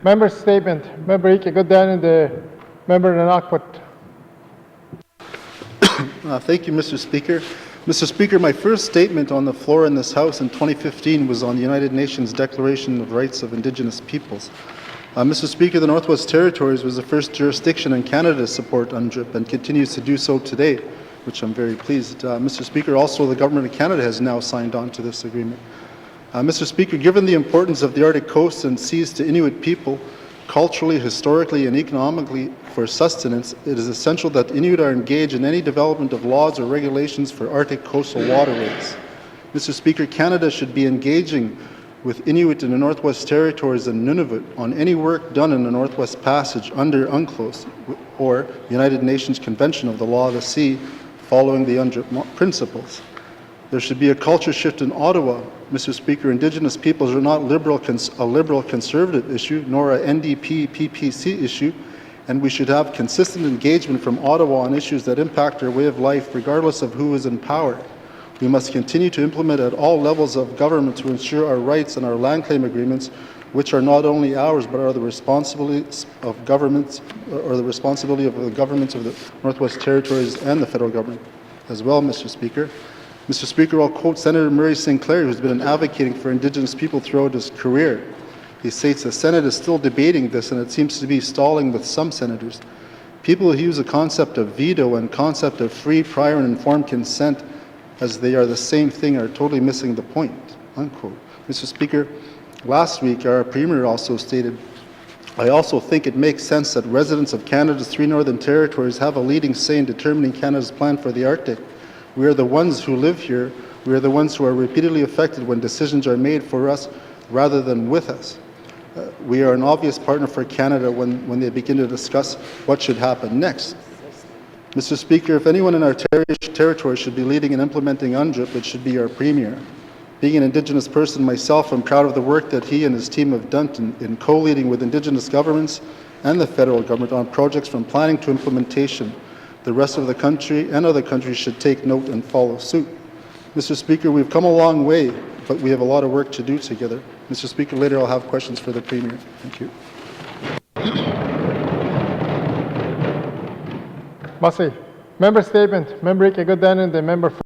Member statement. Member Ike Godan, the member Nunakput. Thank you, Mr. Speaker. Mr. Speaker, my first statement on the floor in this House in 2015 was on the United Nations Declaration of Rights of Indigenous Peoples. Mr. Speaker, the Northwest Territories was the first jurisdiction in Canada to support UNDRIP and continues to do so today, which I'm very pleased. Mr. Speaker, also the Government of Canada has now signed on to this agreement. Mr. Speaker, given the importance of the Arctic coast and seas to Inuit people, culturally, historically, and economically for sustenance, it is essential that Inuit are engaged in any development of laws or regulations for Arctic coastal waterways. Mr. Speaker, Canada should be engaging with Inuit in the Northwest Territories and Nunavut on any work done in the Northwest Passage under UNCLOS or United Nations Convention of the Law of the Sea following the UNDRIP principles. There should be a culture shift in Ottawa. Mr. Speaker, Indigenous peoples are not a liberal conservative issue, nor a NDP PPC issue, and we should have consistent engagement from Ottawa on issues that impact our way of life, regardless of who is in power. We must continue to implement at all levels of government to ensure our rights and our land claim agreements, which are not only ours, but are the responsibilities of governments, or the responsibility of the governments of the Northwest Territories and the federal government as well, Mr. Speaker. Mr. Speaker, I'll quote Senator Murray Sinclair, who's been advocating for Indigenous people throughout his career. He states the Senate is still debating this, and it seems to be stalling with some senators. People who use the concept of veto and concept of free, prior, and informed consent as they are the same thing are totally missing the point, unquote. Mr. Speaker, last week our Premier also stated, I also think it makes sense that residents of Canada's 3 northern territories have a leading say in determining Canada's plan for the Arctic. We are the ones who live here. We are the ones who are repeatedly affected when decisions are made for us rather than with us. We are an obvious partner for Canada when they begin to discuss what should happen next. Mr. Speaker, if anyone in our territory should be leading and implementing UNDRIP, it should be our Premier. Being an Indigenous person myself, I'm proud of the work that he and his team have done in co-leading with Indigenous governments and the federal government on projects from planning to implementation. The rest of the country and other countries should take note and follow suit. Mr. Speaker, we've come a long way, but we have a lot of work to do together. Mr. Speaker, later I'll have questions for the Premier. Thank you. Basi. Member statement. Member Ike Godan, the member